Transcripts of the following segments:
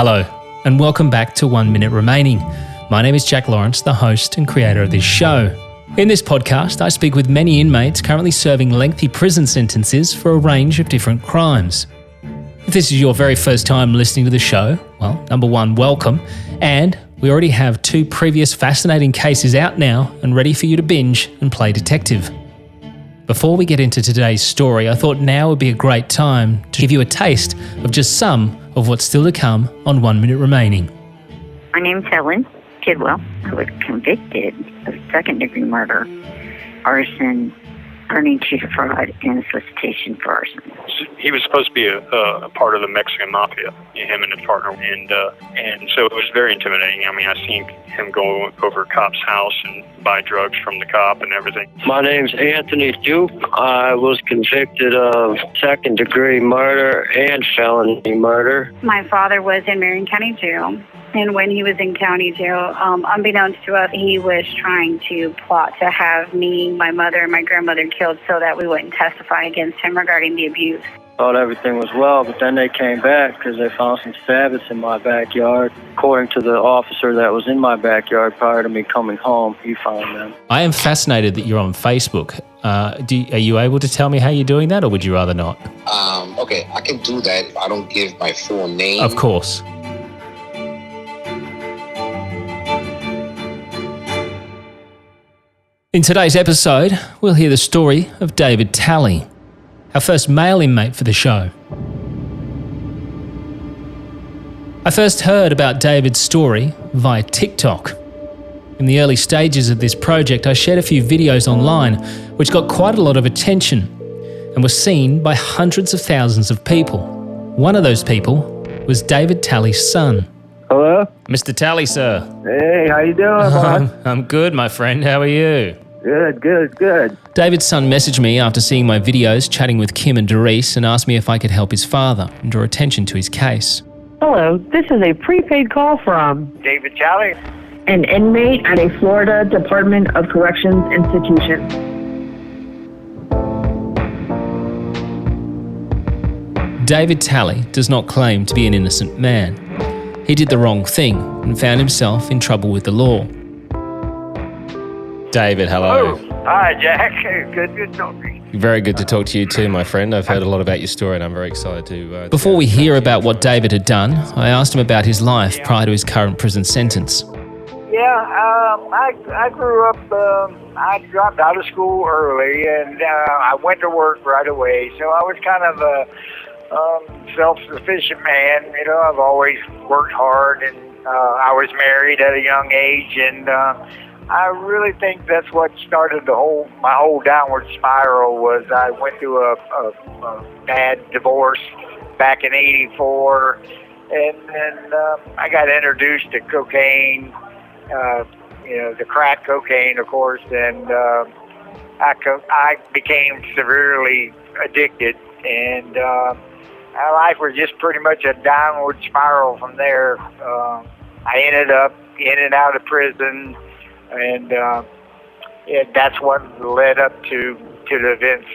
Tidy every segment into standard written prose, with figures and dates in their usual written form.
Hello, and welcome back to 1 Minute Remaining. My name is Jack Lawrence, the host and creator of this show. In this podcast, I speak with many inmates currently serving lengthy prison sentences for a range of different crimes. If this is your very first time listening to the show, well, number one, welcome. And we already have 2 previous fascinating cases out now and ready for you to binge and play detective. Before we get into today's story, I thought now would be a great time to give you a taste of just some of what's still to come on 1 Minute Remaining. My name's Helen Kidwell. I was convicted of second-degree murder, arson, burning to defraud, and solicitation for arson. He was supposed to be a part of the Mexican mafia, him and his partner, and so it was very intimidating. I mean, I seen him go over a cop's house and buy drugs from the cop and everything. My name's Anthony Duke. I was convicted of second-degree murder and felony murder. My father was in Marion County Jail, and when he was in county jail, unbeknownst to us, he was trying to plot to have me, my mother, and my grandmother killed so that we wouldn't testify against him regarding the abuse. Thought everything was well, but then they came back because they found some stabs in my backyard. According to the officer that was in my backyard prior to me coming home, he found them. I am fascinated that you're on Facebook. Are you able to tell me how you're doing that, or would you rather not? Okay, I can do that if I don't give my full name. Of course. In today's episode, we'll hear the story of David Talley, our first male inmate for the show. I first heard about David's story via TikTok. In the early stages of this project, I shared a few videos online which got quite a lot of attention and were seen by hundreds of thousands of people. One of those people was David Talley's son. Hello? Mr. Talley, sir. Hey, how you doing, I'm good, my friend. How are you? Good. David's son messaged me after seeing my videos chatting with Kim and Doris and asked me if I could help his father and draw attention to his case. Hello, this is a prepaid call from David Talley. an inmate at a Florida Department of Corrections institution. David Talley does not claim to be an innocent man. He did the wrong thing and found himself in trouble with the law. David, hello. Oh, hi, Jack. Good to talk to you. Very good to talk to you too, my friend. I've heard a lot about your story and I'm very excited to... Before we hear about what David had done, I asked him about his life prior to his current prison sentence. I grew up, I dropped out of school early and I went to work right away. So I was kind of a self-sufficient man. You know, I've always worked hard and I was married at a young age and I really think that's what started my whole downward spiral. Was I went through a bad divorce back in '84, and then I got introduced to cocaine, the crack cocaine, of course, and I became severely addicted, and my life was just pretty much a downward spiral from there. I ended up in and out of prison. And that's what led up to the events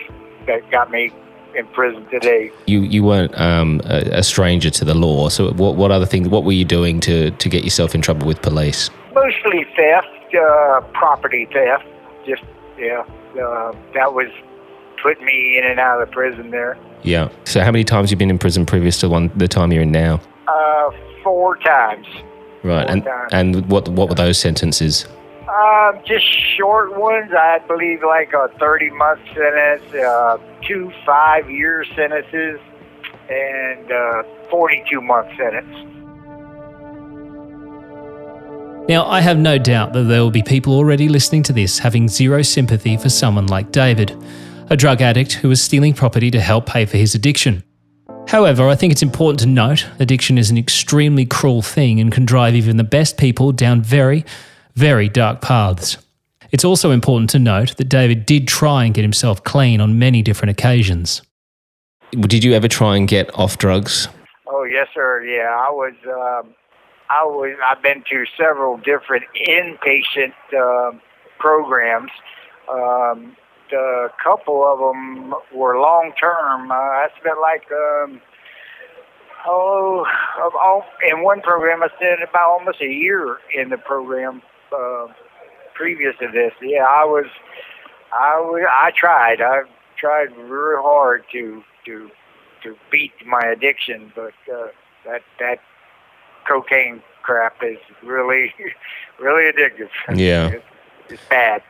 that got me in prison today. You weren't a stranger to the law, so what other things, what were you doing to get yourself in trouble with police? Mostly theft, property theft, that was putting me in and out of the prison there. Yeah. So how many times have you been in prison previous to the time you're in now? 4 times. Right, and what were those sentences? Just short ones. I believe like a 30-month sentence, 2 5-year sentences, and 42-month sentence. Now, I have no doubt that there will be people already listening to this having zero sympathy for someone like David, a drug addict who was stealing property to help pay for his addiction. However, I think it's important to note addiction is an extremely cruel thing and can drive even the best people down very, very dark paths. It's also important to note that David did try and get himself clean on many different occasions. Did you ever try and get off drugs? Oh, yes, sir. Yeah, I've been to several different inpatient programs. A couple of them were long-term. I spent like In one program, I spent about almost a year in the program previous to this. Yeah, I tried. I tried real hard to beat my addiction, but that cocaine crap is really, really addictive. Yeah. It's bad.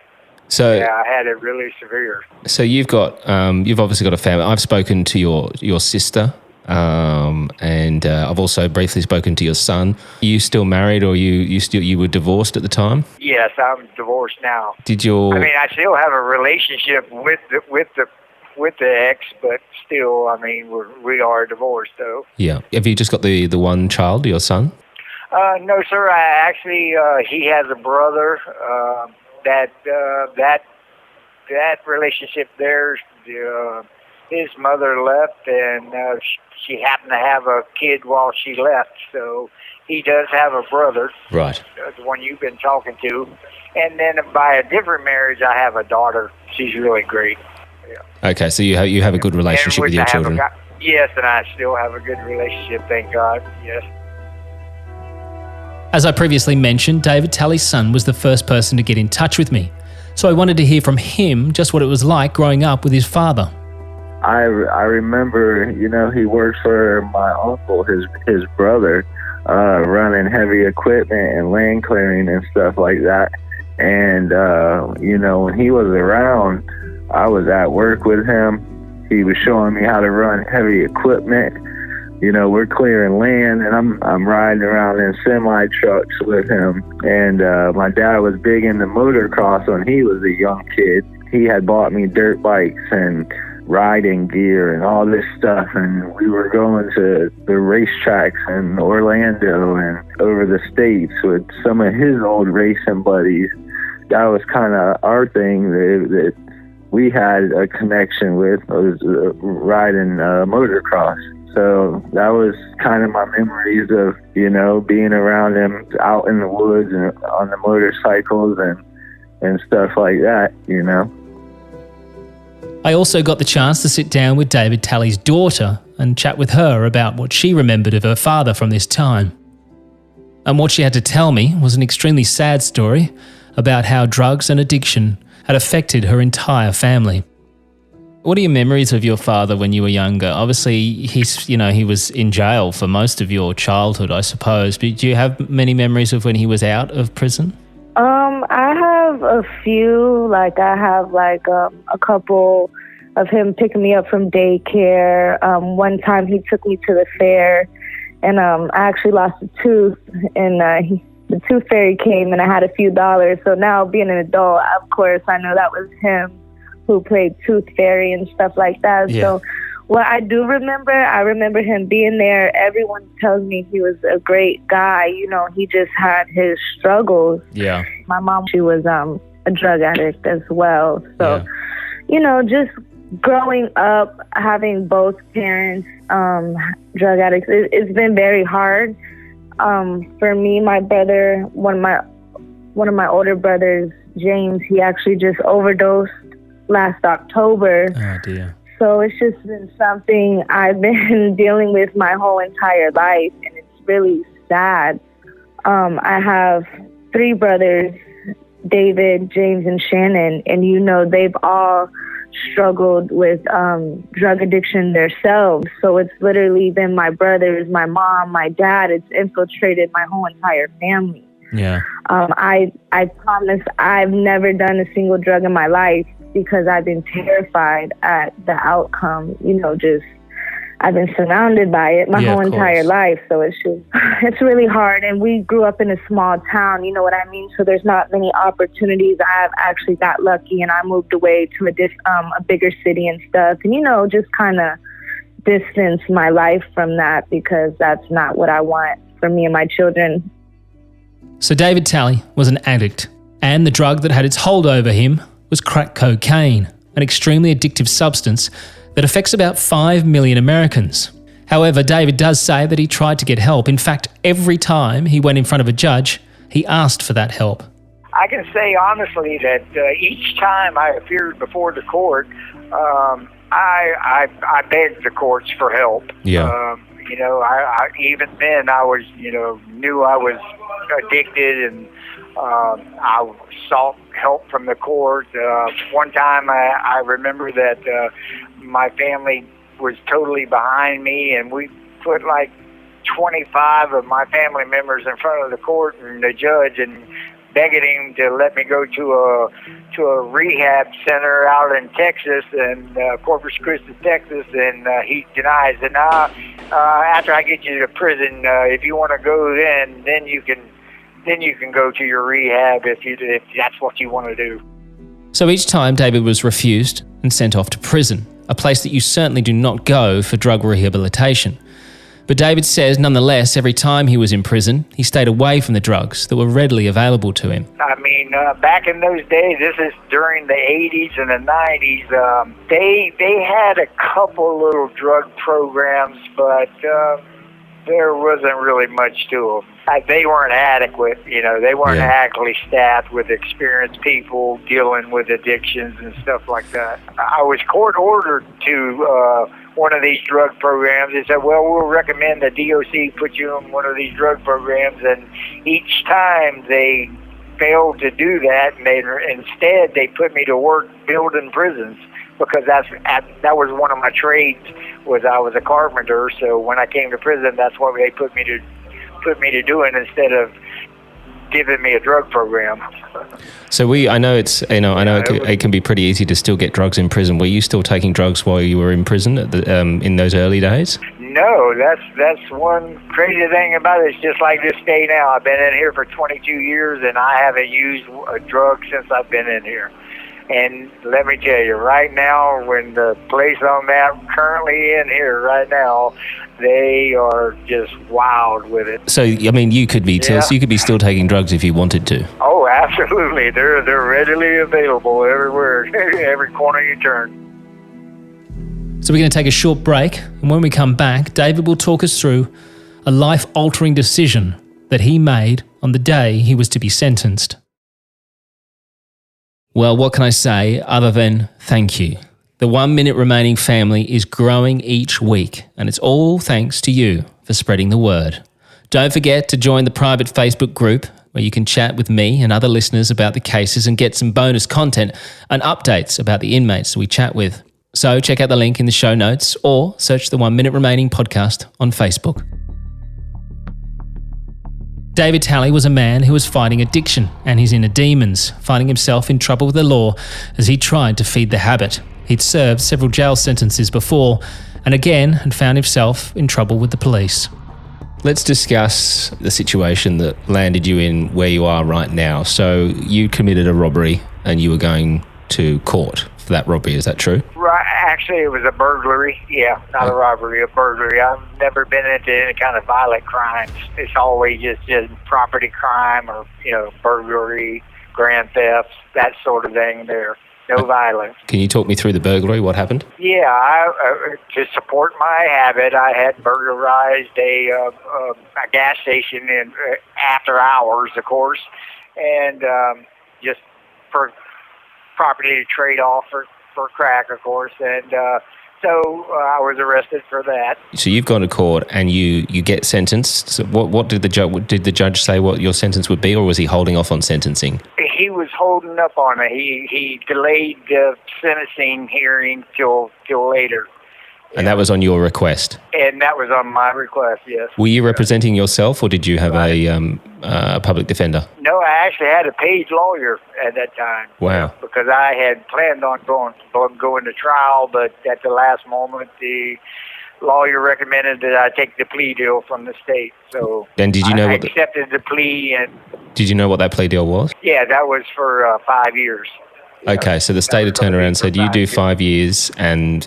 So yeah, I had it really severe. So you've obviously got a family. I've spoken to your sister, and I've also briefly spoken to your son. Are you still married, or you were divorced at the time? Yes, I'm divorced now. I mean, I still have a relationship with the ex, but still, I mean, we are divorced though. Yeah. Have you just got the one child, your son? No, sir. I actually he has a brother. That relationship there, his mother left, and she happened to have a kid while she left. So he does have a brother, right? The one you've been talking to, and then by a different marriage, I have a daughter. She's really great. Yeah. Okay, so you have a good relationship with your children. Yes, and I still have a good relationship. Thank God. Yes. As I previously mentioned, David Talley's son was the first person to get in touch with me. So I wanted to hear from him just what it was like growing up with his father. I remember, he worked for my uncle, his brother, running heavy equipment and land clearing and stuff like that. And, when he was around, I was at work with him. He was showing me how to run heavy equipment. We're clearing land, and I'm riding around in semi trucks with him. And my dad was big into motocross when he was a young kid. He had bought me dirt bikes and riding gear and all this stuff, and we were going to the racetracks in Orlando and over the states with some of his old racing buddies. That was kind of our thing that we had a connection with, was riding motocross. So that was kind of my memories of, being around him out in the woods and on the motorcycles and stuff like that, I also got the chance to sit down with David Talley's daughter and chat with her about what she remembered of her father from this time. And what she had to tell me was an extremely sad story about how drugs and addiction had affected her entire family. What are your memories of your father when you were younger? Obviously, he was in jail for most of your childhood, I suppose. But do you have many memories of when he was out of prison? I have a few. Like, I have a couple of him picking me up from daycare. One time he took me to the fair, and I actually lost a tooth, and the tooth fairy came, and I had a few dollars. So now, being an adult, of course, I know that was him who played Tooth Fairy and stuff like that. Yeah. So what I do remember, I remember him being there. Everyone tells me he was a great guy. He just had his struggles. Yeah. My mom, she was a drug addict as well. So, just growing up, having both parents drug addicts, it's been very hard. For me, my brother, one of my older brothers, James, he actually just overdosed last October. Oh dear. So it's just been something I've been dealing with my whole entire life, and it's really sad. I have 3 brothers, David, James, and Shannon, and they've all struggled with drug addiction themselves. So it's literally been my brothers, my mom, my dad. It's infiltrated my whole entire family. Yeah. I promise I've never done a single drug in my life, because I've been terrified at the outcome. I've been surrounded by it my whole entire life. So it's really hard. And we grew up in a small town, you know what I mean? So there's not many opportunities. I've actually got lucky, and I moved away to a bigger city and stuff. And, just kind of distance my life from that, because that's not what I want for me and my children. So David Talley was an addict, and the drug that had its hold over him was crack cocaine, an extremely addictive substance that affects about 5 million Americans. However, David does say that he tried to get help. In fact, every time he went in front of a judge, he asked for that help. I can say honestly that each time I appeared before the court, I begged the courts for help. Yeah. I even then I was, knew I was addicted, and I sought help from the court. One time I remember that my family was totally behind me, and we put like 25 of my family members in front of the court and the judge and begging him to let me go to a rehab center out in Texas, and Corpus Christi, Texas, and he denies it. Now, after I get you to prison, if you want to go, then you can go to your rehab if that's what you want to do. So each time David was refused and sent off to prison, a place that you certainly do not go for drug rehabilitation. But David says, nonetheless, every time he was in prison, he stayed away from the drugs that were readily available to him. I mean, back in those days, this is during the 80s and the 90s, they had a couple little drug programs, but there wasn't really much to them. They weren't adequate, they weren't adequately staffed with experienced people dealing with addictions and stuff like that. I was court ordered to one of these drug programs. They said, well, we'll recommend the DOC put you in one of these drug programs, and each time they failed to do that, and instead they put me to work building prisons, because that was one of my trades. I was a carpenter, so when I came to prison, that's what they put me to doing instead of giving me a drug program. So I know it can be pretty easy to still get drugs in prison. Were you still taking drugs while you were in prison in those early days? No, that's one crazy thing about it. It's just like this day now. I've been in here for 22 years, and I haven't used a drug since I've been in here. And let me tell you, right now, when the place I'm at currently in here right now, they are just wild with it. So, I mean, you could be still taking drugs if you wanted to. Oh, absolutely. They're readily available everywhere, every corner you turn. So we're going to take a short break, and when we come back, David will talk us through a life-altering decision that he made on the day he was to be sentenced. Well, what can I say other than thank you? The 1 Minute Remaining family is growing each week, and it's all thanks to you for spreading the word. Don't forget to join the private Facebook group where you can chat with me and other listeners about the cases and get some bonus content and updates about the inmates that we chat with. So check out the link in the show notes or search the 1 Minute Remaining podcast on Facebook. David Talley was a man who was fighting addiction and his inner demons, finding himself in trouble with the law as he tried to feed the habit. He'd served several jail sentences before and again had found himself in trouble with the police. Let's discuss the situation that landed you in where you are right now. So you committed a robbery and you were going to court for that robbery, is that true? Right. Actually, it was a burglary. Yeah, not a robbery, a burglary. I've never been into any kind of violent crimes. It's always just property crime or, burglary, grand thefts, that sort of thing there. No violence. Can you talk me through the burglary? What happened? Yeah, to support my habit, I had burglarized a gas station after hours, of course, and just for property to trade off for crack, of course, and so I was arrested for that. So you've gone to court and you get sentenced. So what did the judge say what your sentence would be, or was he holding off on sentencing? He was holding up on it. He delayed the sentencing hearing till later. And that was on your request? And that was on my request, yes. Were you representing yourself, or did you have a public defender? No, I actually had a paid lawyer at that time. Wow. Because I had planned on going to trial, but at the last moment, the lawyer recommended that I take the plea deal from the state. So and did you know I accepted the plea. And did you know what that plea deal was? Yeah, that was for 5 years. Okay, so the state had turned around and said, you do 5 years and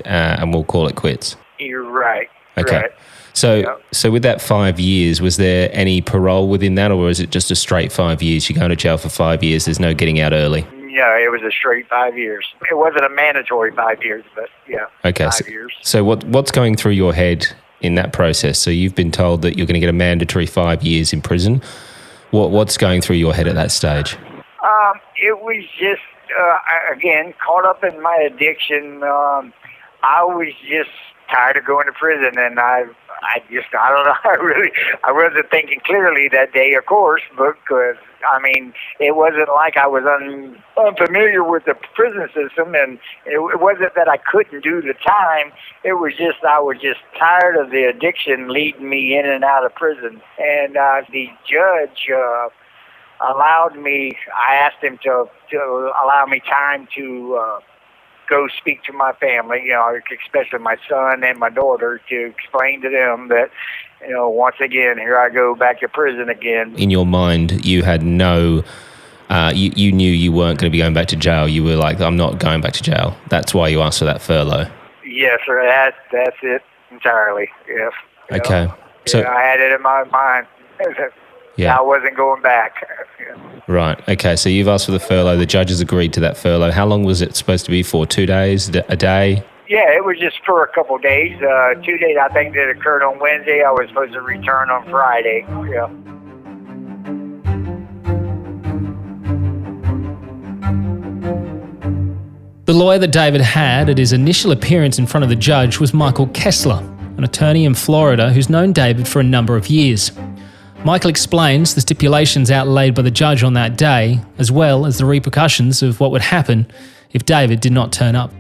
we'll call it quits. You're right. Okay. Right. So with that 5 years, was there any parole within that, or was it just a straight 5 years? You're going to jail for 5 years, there's no getting out early? Yeah, it was a straight 5 years. It wasn't a mandatory 5 years, but yeah, okay, 5 years. So what's going through your head in that process? So you've been told that you're going to get a mandatory 5 years in prison. What's going through your head at that stage? It was just, again, caught up in my addiction. I was just tired of going to prison, and I don't know. I wasn't thinking clearly that day, of course, because I mean, it wasn't like I was unfamiliar with the prison system, and it wasn't that I couldn't do the time. It was just I was just tired of the addiction leading me in and out of prison. And the judge allowed me. I asked him to allow me time to go speak to my family, especially my son and my daughter, to explain to them that, once again, here I go back to prison again. In your mind, you had no, you knew you weren't going to be going back to jail. You were like, I'm not going back to jail. That's why you asked for that furlough. Yes, sir. That's it entirely. Yes. Okay. So I had it in my mind. Yeah. I wasn't going back. Right. Okay. So you've asked for the furlough. The judge has agreed to that furlough. How long was it supposed to be for? 2 days? A day? Yeah, it was just for a couple of days. 2 days, I think, that occurred on Wednesday. I was supposed to return on Friday. Yeah. The lawyer that David had at his initial appearance in front of the judge was Michael Kessler, an attorney in Florida who's known David for a number of years. Michael explains the stipulations outlaid by the judge on that day, as well as the repercussions of what would happen if David did not turn up.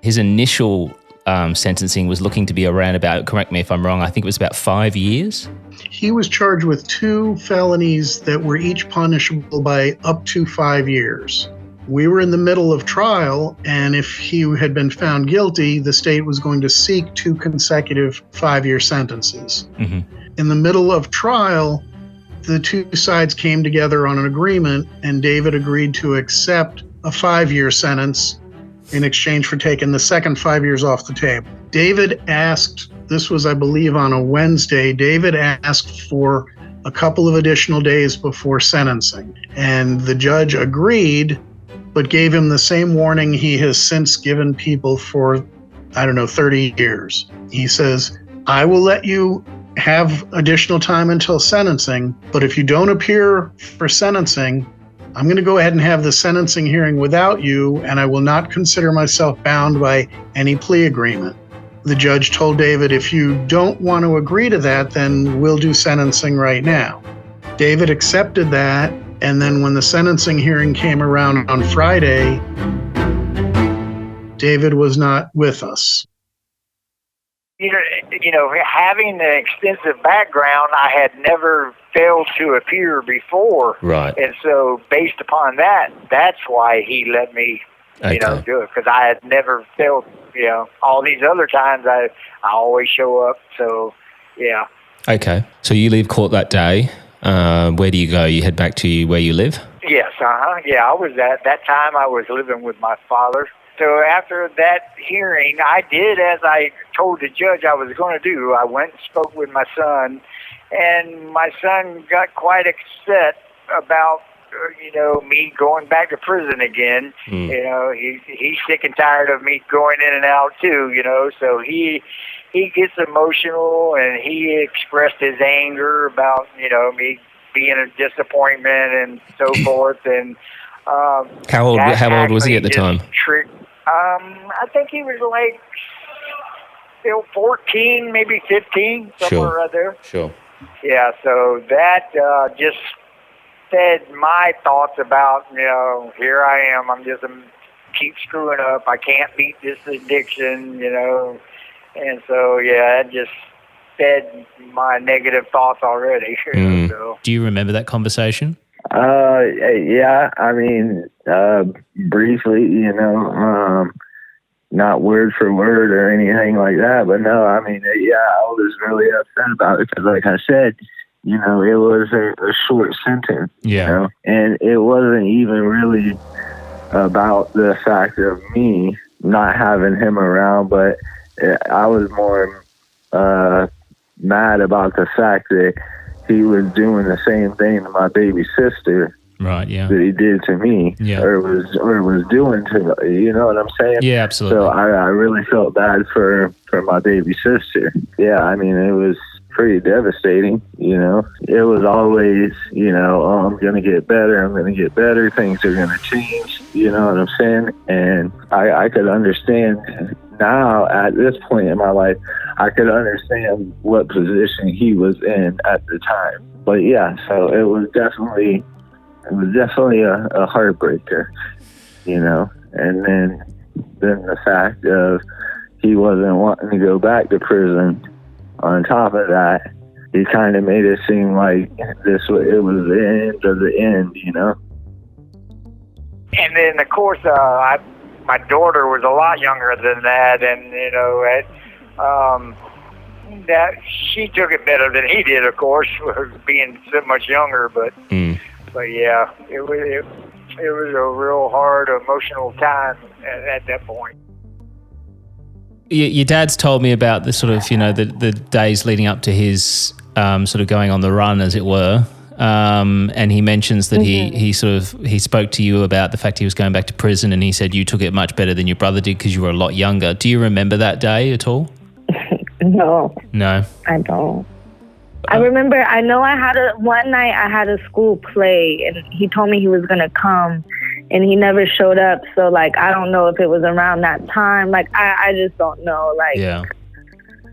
His initial sentencing was looking to be around about, correct me if I'm wrong, I think it was about 5 years? He was charged with 2 felonies that were each punishable by up to 5 years. We were in the middle of trial, and if he had been found guilty, the state was going to seek 2 consecutive 5-year sentences. Mm-hmm. In the middle of trial, the 2 sides came together on an agreement, and David agreed to accept a 5-year sentence in exchange for taking the second 5 years off the table. David asked, this was, I believe, on a Wednesday, David asked for a couple of additional days before sentencing, and the judge agreed, but gave him the same warning he has since given people for, 30 years. He says, I will let you have additional time until sentencing, but if you don't appear for sentencing, I'm going to go ahead and have the sentencing hearing without you, and I will not consider myself bound by any plea agreement. The judge told David, if you don't want to agree to that, then we'll do sentencing right now. David accepted that, and then when the sentencing hearing came around on Friday, David was not with us. Having an extensive background, I had never failed to appear before. Right. And so based upon that, that's why he let me, do it. Because I had never failed, all these other times I always show up. So, yeah. Okay. So you leave court that day. Where do you go? You head back to where you live? Yes. Yeah, I was at that time I was living with my father. So after that hearing, I did as I told the judge I was going to do. I went and spoke with my son, and my son got quite upset about, me going back to prison again. He's sick and tired of me going in and out too, so he gets emotional, and he expressed his anger about, me being a disappointment and so forth. And how old was he at the time? I think he was like still 14, maybe 15, somewhere right there. Sure. Yeah, so that just fed my thoughts about, here I am. I'm just keep screwing up. I can't beat this addiction, And so, yeah, it just fed my negative thoughts already. So. Do you remember that conversation? Yeah, briefly, not word for word or anything like that, but no, I was really upset about it because, like I said, it was a short sentence, and it wasn't even really about the fact of me not having him around, but I was more mad about the fact that he was doing the same thing to my baby sister, right? Yeah, that he did to me, or was doing to, you know what I'm saying? Yeah, absolutely. So I really felt bad for my baby sister. Yeah, it was pretty devastating. It was always, I'm gonna get better. Things are gonna change. You know what I'm saying? And I could understand now at this point in my life, I could understand what position he was in at the time. But yeah, so it was definitely a heartbreaker, you know. And then the fact of he wasn't wanting to go back to prison. On top of that, he kind of made it seem like it was the end of the end, you know. And then, of course, my daughter was a lot younger than that, and you know, that she took it better than he did, of course, being so much younger. But yeah, it was a real hard emotional time at that point. Your dad's told me about the sort of, you know, the days leading up to his sort of going on the run, as it were. And he mentions that he spoke to you about the fact he was going back to prison, and he said you took it much better than your brother did because you were a lot younger. Do you remember that day at all? No. No. I don't. I remember, I know one night I had a school play, and he told me he was going to come, and he never showed up. So, like, I don't know if it was around that time. Like, I just don't know. Like, yeah.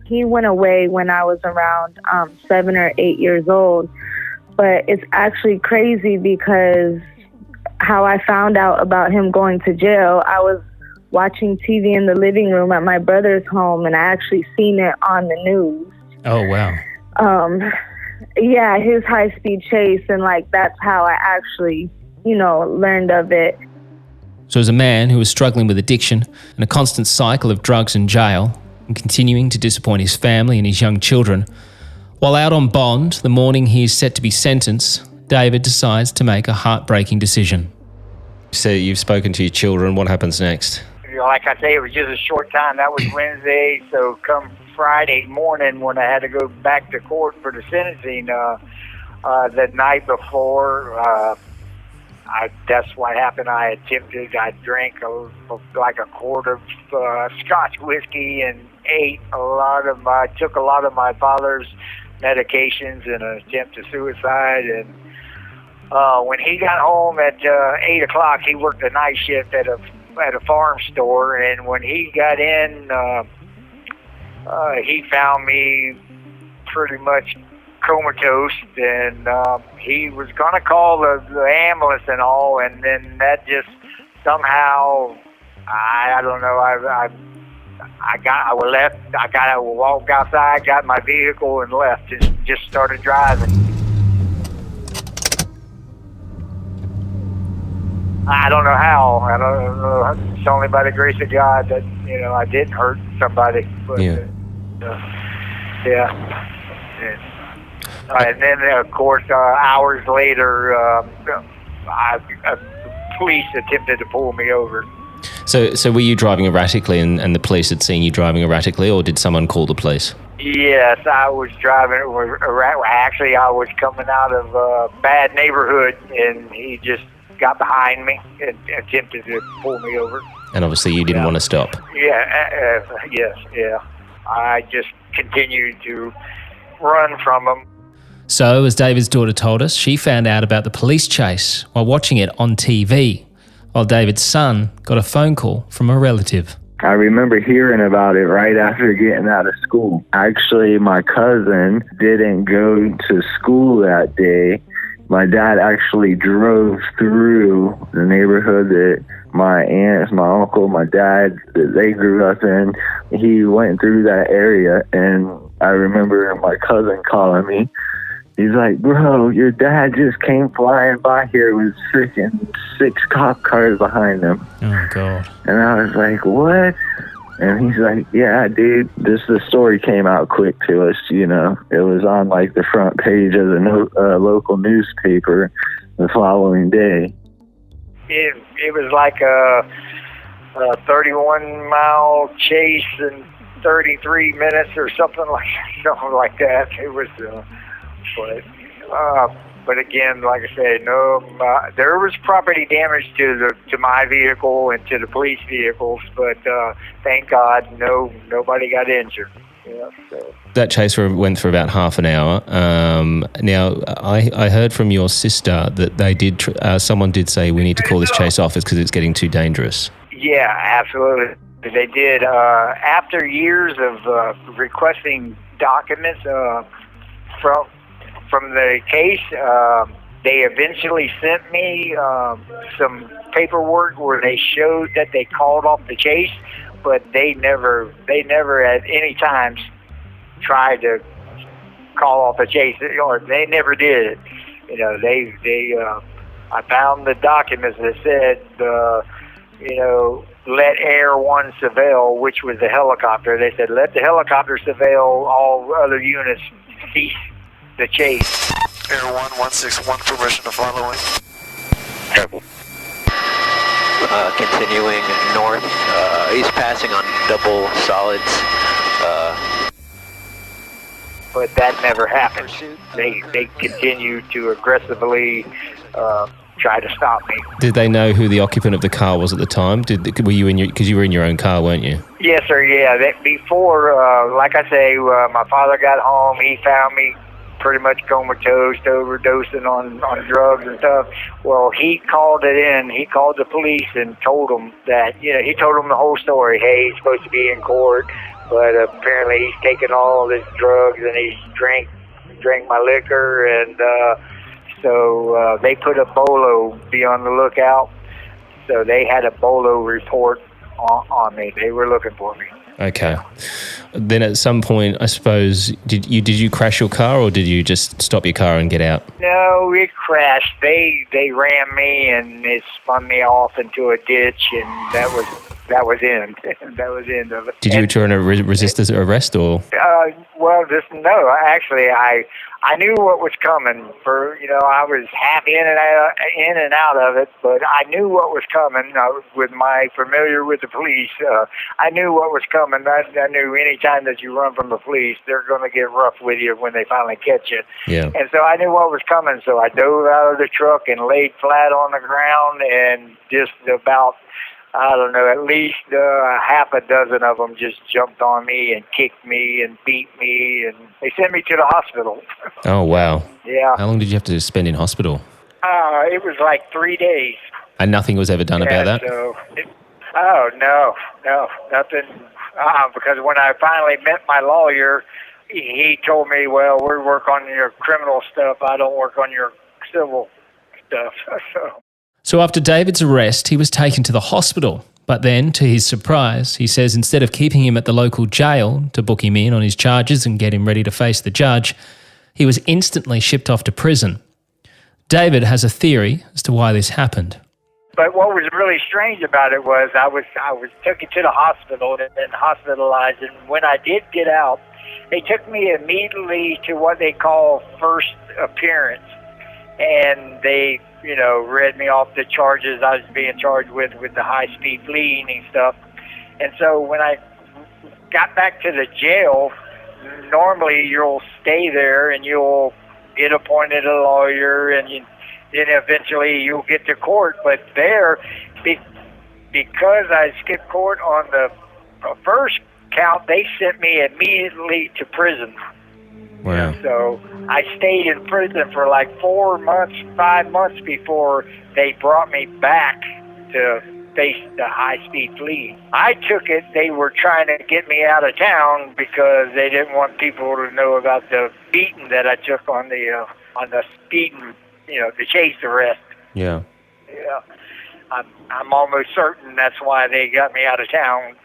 He went away when I was around 7 or 8 years old. But it's actually crazy because how I found out about him going to jail, I was watching TV in the living room at my brother's home, and I actually seen it on the news. Oh, wow. Yeah, his high-speed chase, and, like, that's how I actually, you know, learned of it. So as a man who was struggling with addiction and a constant cycle of drugs and jail, and continuing to disappoint his family and his young children, while out on bond, the morning he is set to be sentenced, David decides to make a heartbreaking decision. So you've spoken to your children. What happens next? Like I say, it was just a short time. That was Wednesday, so come Friday morning when I had to go back to court for the sentencing, the night before, that's what happened. I drank like a quart of Scotch whiskey and took a lot of my father's medications in an attempt to suicide. And when he got home at 8 o'clock, he worked a night shift at a farm store, and when he got in, he found me pretty much comatose, and he was going to call the ambulance and all, and then that just somehow, I don't know, I walked outside, got my vehicle, and left, and just started driving. I don't know how. I don't know. It's only by the grace of God that, you know, I didn't hurt somebody. But, yeah. And then, of course, hours later, police attempted to pull me over. So were you driving erratically, and the police had seen you driving erratically, or did someone call the police? Yes, I was driving. Actually, I was coming out of a bad neighborhood, and he just got behind me and attempted to pull me over. And obviously you didn't want to stop. Yeah. I just continued to run from him. So, as David's daughter told us, she found out about the police chase while watching it on TV, while David's son got a phone call from a relative. I remember hearing about it right after getting out of school. Actually, my cousin didn't go to school that day. My dad actually drove through the neighborhood that my aunts, my uncle, my dad, that they grew up in. He went through that area, and I remember my cousin calling me. He's like, bro, your dad just came flying by here with freaking 6 cop cars behind him. Oh, God. And I was like, what? And he's like, yeah, dude, the story came out quick to us, you know. It was on, like, the front page of the local newspaper the following day. It was like a 31-mile chase in 33 minutes or something like that. It was, but again, like I said, there was property damage to my vehicle and to the police vehicles, but thank God, nobody got injured. Yeah, so. That chase went for about half an hour. Now, I heard from your sister that they did. Someone did say we need to call this chase off because it's getting too dangerous. Yeah, absolutely. They did, after years of requesting documents from the case, they eventually sent me some paperwork where they showed that they called off the case, but they never at any time tried to call off the case, or they never did it. You know, I found the documents that said, let Air 1 surveil, which was the helicopter. They said, let the helicopter surveil, all other units cease the chase. Air 161, permission to follow in. Continuing north, he's passing on double solids. But that never happened. They continued to aggressively try to stop me. Did they know who the occupant of the car was at the time? Were you because you were in your own car, weren't you? Yes, sir. Yeah. Before, like I say, my father got home. He found me pretty much comatose, overdosing on drugs and stuff. Well, he called it in. He called the police and told them that, he told them the whole story. Hey, he's supposed to be in court, but apparently he's taken all of his drugs and he's drank my liquor, and so they put a BOLO, be on the lookout. So they had a BOLO report on me. They were looking for me. Okay. Then at some point, I suppose, did you crash your car, or did you just stop your car and get out? No, it crashed. They ran me and it spun me off into a ditch, and that was end. That was the end of it. Did you return a resistance arrest, or? Well, no. Actually, I knew what was coming. I was half in and out of it, but I knew what was coming. With my familiar with the police, I knew what was coming. I knew any time that you run from the police, they're going to get rough with you when they finally catch you. Yeah. And so I knew what was coming. So I dove out of the truck and laid flat on the ground, and just about, I don't know, at least half a dozen of them just jumped on me and kicked me and beat me, and they sent me to the hospital. Oh, wow. Yeah. How long did you have to spend in hospital? It was like 3 days. And nothing was ever done about that? So no, nothing. Because when I finally met my lawyer, he told me, well, we work on your criminal stuff. I don't work on your civil stuff. So after David's arrest, he was taken to the hospital. But then, to his surprise, he says instead of keeping him at the local jail to book him in on his charges and get him ready to face the judge, he was instantly shipped off to prison. David has a theory as to why this happened. But what was really strange about it was I was taken to the hospital and hospitalized, and when I did get out, they took me immediately to what they call first appearance, and they read me off the charges I was being charged with the high-speed fleeing and stuff. And so when I got back to the jail, normally you'll stay there and you'll get appointed a lawyer, and then eventually you'll get to court. But there, because I skipped court on the first count, they sent me immediately to prison. Wow. So I stayed in prison for like 4 months, 5 months before they brought me back to face the high-speed fleeing. I took it they were trying to get me out of town because they didn't want people to know about the beating that I took on the speeding, the chase arrest. Yeah. Yeah. I'm almost certain that's why they got me out of town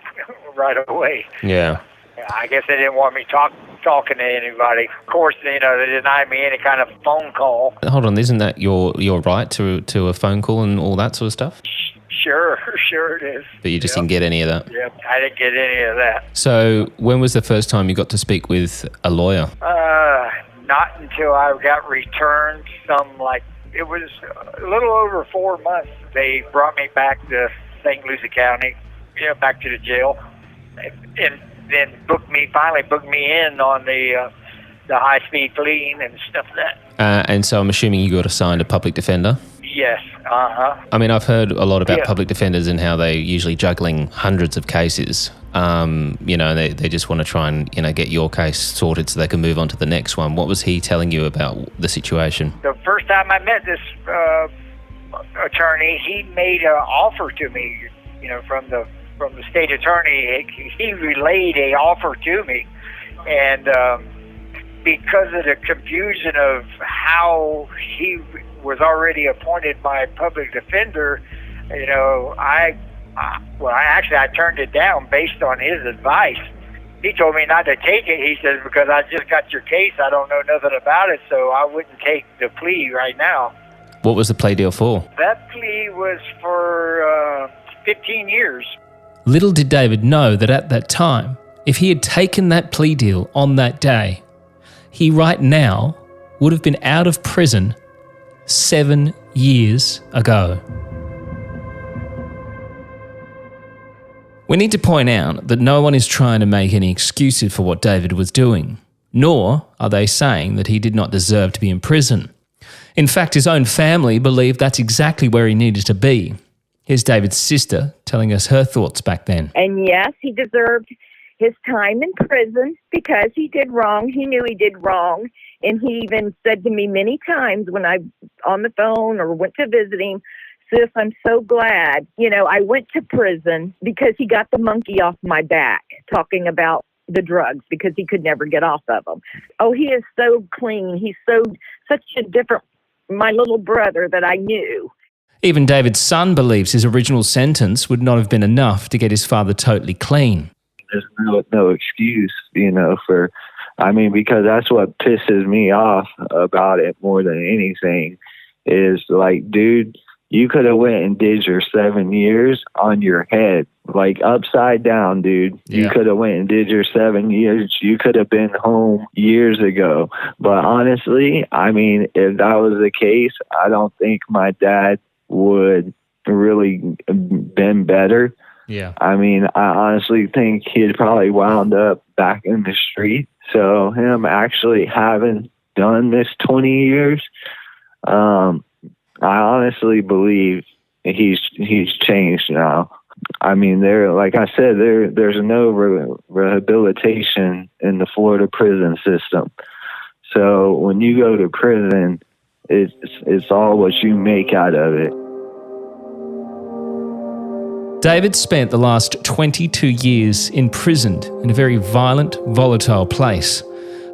right away. Yeah. I guess they didn't want me talking to anybody. Of course, they denied me any kind of phone call. Hold on, isn't that your right to a phone call and all that sort of stuff? Sure it is. But you just didn't get any of that? Yep, I didn't get any of that. So when was the first time you got to speak with a lawyer? Not until I got returned. It was a little over 4 months. They brought me back to St. Lucie County, back to the jail, and then finally booked me in on the high-speed fleeing and stuff like that. And so I'm assuming you got assigned a public defender? Yes, I mean, I've heard a lot about public defenders and how they're usually juggling hundreds of cases. They just want to try and, get your case sorted so they can move on to the next one. What was he telling you about the situation? The first time I met this attorney, he made an offer to me, from the from the state attorney, he relayed a offer to me, and because of the confusion of how he was already appointed my public defender, you know, I turned it down based on his advice. He told me not to take it. He says, because I just got your case, I don't know nothing about it, so I wouldn't take the plea right now. What was the plea deal for? That plea was for 15 years. Little did David know that at that time, if he had taken that plea deal on that day, he right now would have been out of prison 7 years ago. We need to point out that no one is trying to make any excuses for what David was doing, nor are they saying that he did not deserve to be in prison. In fact, his own family believed that's exactly where he needed to be. Here's David's sister telling us her thoughts back then. And yes, he deserved his time in prison because he did wrong. He knew he did wrong. And he even said to me many times when I on the phone or went to visit him, sis, I'm so glad, you know, I went to prison because he got the monkey off my back talking about the drugs because he could never get off of them. Oh, he is so clean. He's such a different, my little brother that I knew. Even David's son believes his original sentence would not have been enough to get his father totally clean. There's no excuse, you know, because that's what pisses me off about it more than anything is like, dude, you could have went and did your 7 years on your head, like upside down, dude. Yeah. You could have went and did your 7 years. You could have been home years ago. But honestly, I mean, if that was the case, I don't think my dad would really been better. Yeah. I mean, I honestly think he'd probably wound up back in the street. So him actually having done this 20 years, I honestly believe he's changed now. I mean, like I said, there's no rehabilitation in the Florida prison system. So when you go to prison, it's all what you make out of it. David spent the last 22 years imprisoned in a very violent, volatile place.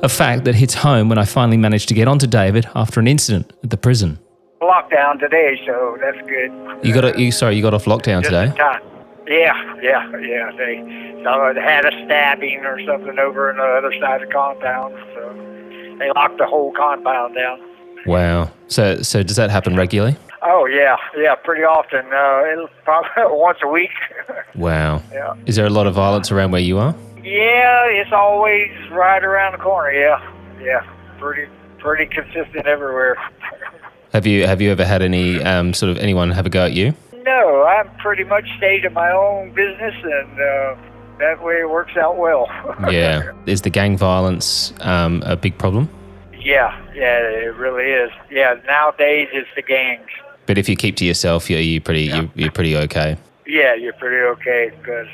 A fact that hits home when I finally managed to get onto David after an incident at the prison. Lockdown today, so that's good. You got off lockdown today? Yeah. They had a stabbing or something over on the other side of the compound, so they locked the whole compound down. Wow. So does that happen regularly? Oh, yeah, pretty often. Probably once a week. Wow. Yeah. Is there a lot of violence around where you are? Yeah, it's always right around the corner, yeah. Pretty consistent everywhere. Have you ever had any sort of anyone have a go at you? No, I pretty much stayed in my own business, and that way it works out well. Yeah. Is the gang violence a big problem? Yeah, it really is. Yeah, nowadays it's the gangs. But if you keep to yourself, you're pretty okay. Yeah, you're pretty okay because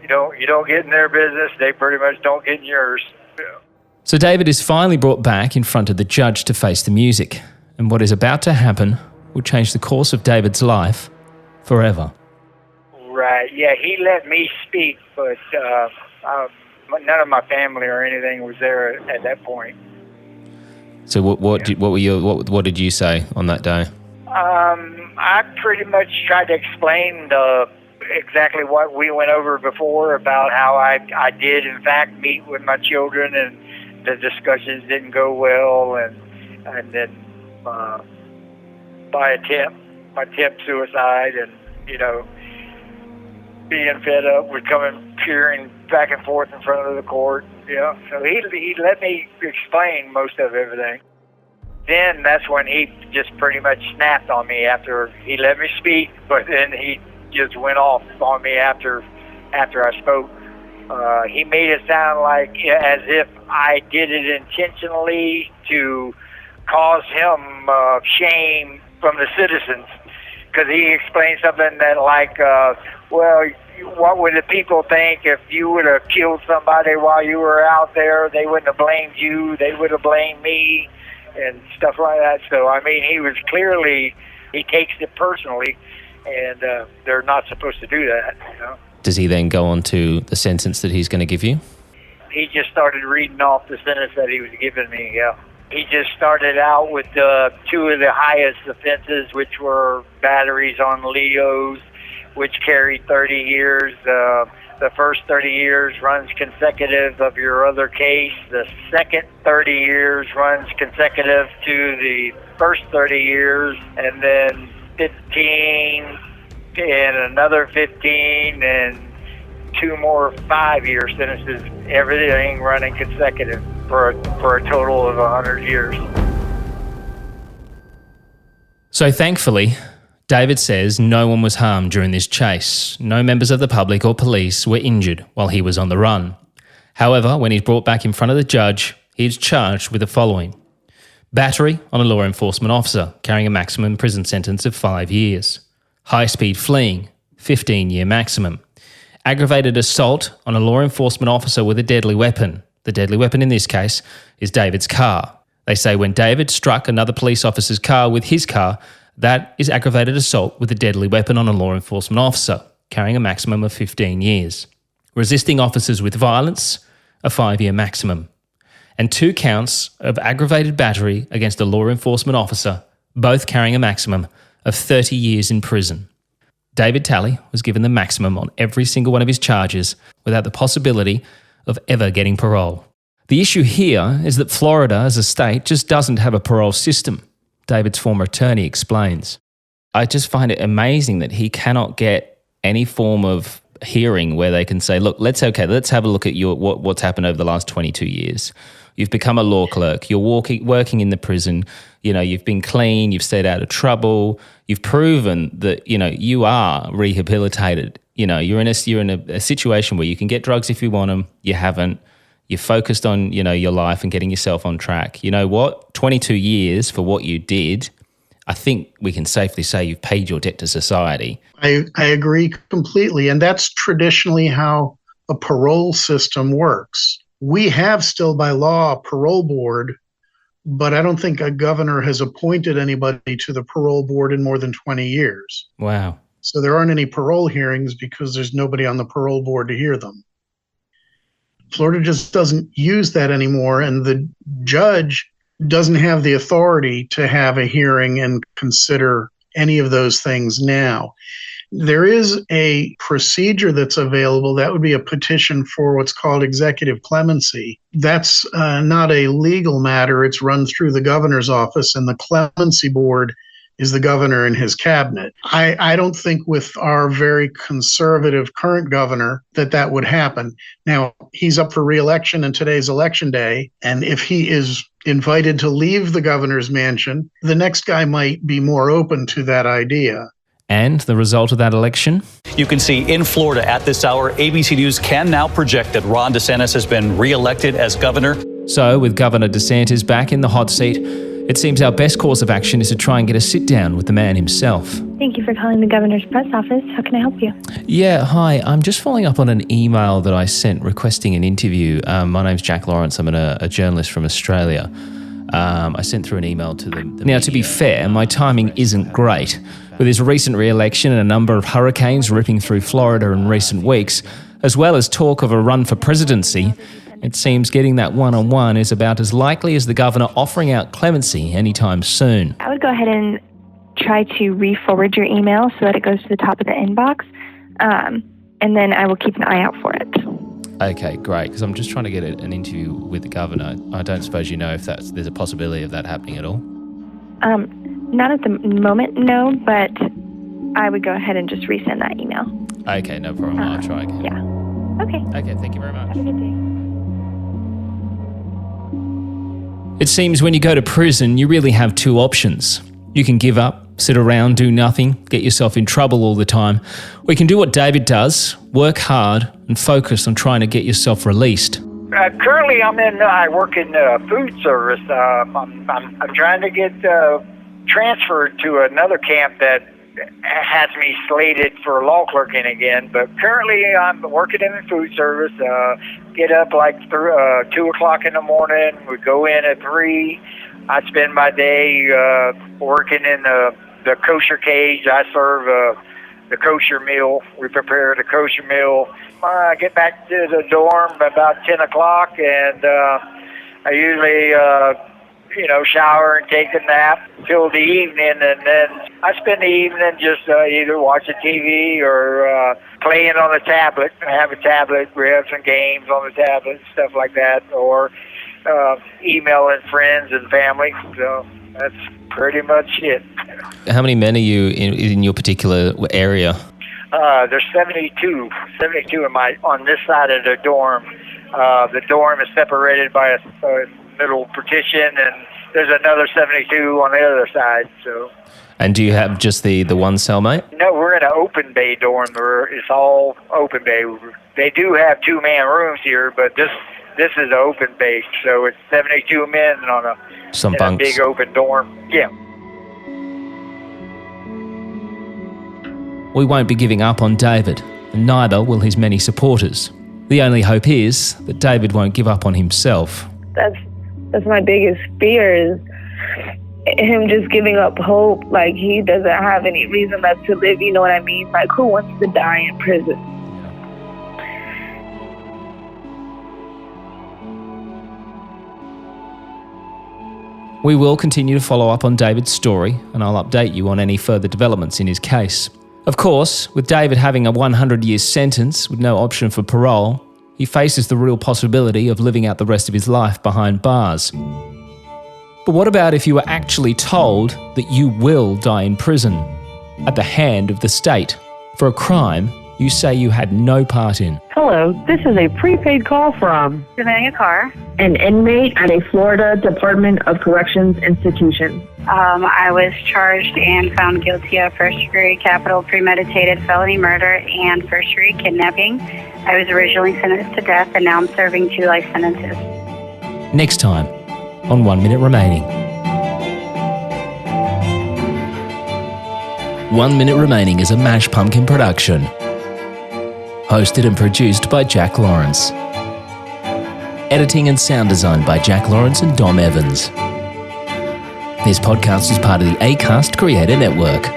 you don't get in their business, they pretty much don't get in yours. Yeah. So David is finally brought back in front of the judge to face the music, and what is about to happen will change the course of David's life forever. Right. Yeah, he let me speak, but none of my family or anything was there at that point. So what did you say on that day? I pretty much tried to explain exactly what we went over before about how I did in fact meet with my children and the discussions didn't go well and then by attempt suicide and being fed up with peering back and forth in front of the court. Yeah, so he let me explain most of everything. Then that's when he just pretty much snapped on me after he let me speak, but then he just went off on me after I spoke. He made it sound like as if I did it intentionally to cause him shame from the citizens, because he explained something that like, well, what would the people think if you would have killed somebody while you were out there? They wouldn't have blamed you. They would have blamed me and stuff like that. So, I mean, he takes it personally, and they're not supposed to do that, Does he then go on to the sentence that he's going to give you? He just started reading off the sentence that he was giving me, yeah. He just started out with two of the highest offenses, which were batteries on Leos, which carried 30 years. The first 30 years runs consecutive of your other case. The second 30 years runs consecutive to the first 30 years, and then 15 and another 15 and two more 5-year sentences, everything running consecutive for a total of 100 years. So thankfully, David says no one was harmed during this chase. No members of the public or police were injured while he was on the run. However, when he's brought back in front of the judge, he's charged with the following: battery on a law enforcement officer, carrying a maximum prison sentence of 5 years. High-speed fleeing, 15-year maximum. Aggravated assault on a law enforcement officer with a deadly weapon. The deadly weapon in this case is David's car. They say when David struck another police officer's car with his car, that is aggravated assault with a deadly weapon on a law enforcement officer, carrying a maximum of 15 years. Resisting officers with violence, a 5-year maximum. And 2 counts of aggravated battery against a law enforcement officer, both carrying a maximum of 30 years in prison. David Talley was given the maximum on every single one of his charges without the possibility of ever getting parole. The issue here is that Florida as a state just doesn't have a parole system. David's former attorney explains. I just find it amazing that he cannot get any form of hearing where they can say, look, let's have a look at what's happened over the last 22 years. You've become a law clerk. You're working in the prison. You've been clean. You've stayed out of trouble. You've proven that, you are rehabilitated. You're in a situation where you can get drugs if you want them. You haven't. You're focused on, your life and getting yourself on track. You know what? 22 years for what you did, I think we can safely say you've paid your debt to society. I agree completely. And that's traditionally how a parole system works. We have still by law a parole board, but I don't think a governor has appointed anybody to the parole board in more than 20 years. Wow. So there aren't any parole hearings because there's nobody on the parole board to hear them. Florida just doesn't use that anymore, and the judge doesn't have the authority to have a hearing and consider any of those things now. There is a procedure that's available. That would be a petition for what's called executive clemency. That's not a legal matter. It's run through the governor's office, and the clemency board is the governor and his cabinet. I don't think with our very conservative current governor that would happen. Now, he's up for re-election and today's election day, and if he is invited to leave the governor's mansion, the next guy might be more open to that idea. And the result of that election? You can see in Florida at this hour, ABC News can now project that Ron DeSantis has been re-elected as governor. So, with Governor DeSantis back in the hot seat, it seems our best course of action is to try and get a sit-down with the man himself. Thank you for calling the governor's press office. How can I help you? Yeah, hi. I'm just following up on an email that I sent requesting an interview. My name's Jack Lawrence. I'm a journalist from Australia. I sent through an email to them. Now, to be fair, my timing isn't great. With his recent re-election and a number of hurricanes ripping through Florida in recent weeks, as well as talk of a run for presidency, it seems getting that one-on-one is about as likely as the governor offering out clemency anytime soon. I would go ahead and try to re-forward your email so that it goes to the top of the inbox, and then I will keep an eye out for it. Okay, great, because I'm just trying to get an interview with the governor. I don't suppose you know if there's a possibility of that happening at all? Not at the moment, no, but I would go ahead and just resend that email. Okay, no problem. I'll try again. Yeah. Okay. Okay, thank you very much. Have a good day. It seems when you go to prison, you really have 2 options. You can give up, sit around, do nothing, get yourself in trouble all the time. Or you can do what David does, work hard and focus on trying to get yourself released. Currently, I work in food service. I'm trying to get transferred to another camp that has me slated for law clerking again. But currently, I'm working in the food service. Get up like 2 o'clock in the morning. We go in at 3. I spend my day working in the kosher cage. I serve the kosher meal. We prepare the kosher meal. I get back to the dorm about 10 o'clock, and I usually, shower and take a nap till the evening, and then I spend the evening just either watching TV or playing on the tablet. I have a tablet. We have some games on the tablet, stuff like that, or emailing friends and family. So that's pretty much it. How many men are you in your particular area? There's 72 on this side of the dorm. The dorm is separated by a middle partition, and there's another 72 on the other side. So. And do you have just the one cellmate? No, we're in an open bay dorm. It's all open bay. They do have 2-man rooms here, but this is an open bay, so it's 72 men on a big open dorm. Yeah. We won't be giving up on David, and neither will his many supporters. The only hope is that David won't give up on himself. That's my biggest fear, is him just giving up hope. Like, he doesn't have any reason left to live, you know what I mean? Like, who wants to die in prison? We will continue to follow up on David's story, and I'll update you on any further developments in his case. Of course, with David having a 100-year sentence with no option for parole, he faces the real possibility of living out the rest of his life behind bars. But what about if you were actually told that you will die in prison at the hand of the state for a crime you say you had no part in? Hello, this is a prepaid call from Demanding a car. an inmate at a Florida Department of Corrections institution. I was charged and found guilty of first-degree capital premeditated felony murder and first-degree kidnapping. I was originally sentenced to death, and now I'm serving 2 life sentences. Next time on 1 Minute Remaining. 1 Minute Remaining is a Mash Pumpkin production. Hosted and produced by Jack Lawrence. Editing and sound design by Jack Lawrence and Dom Evans. This podcast is part of the Acast Creator Network.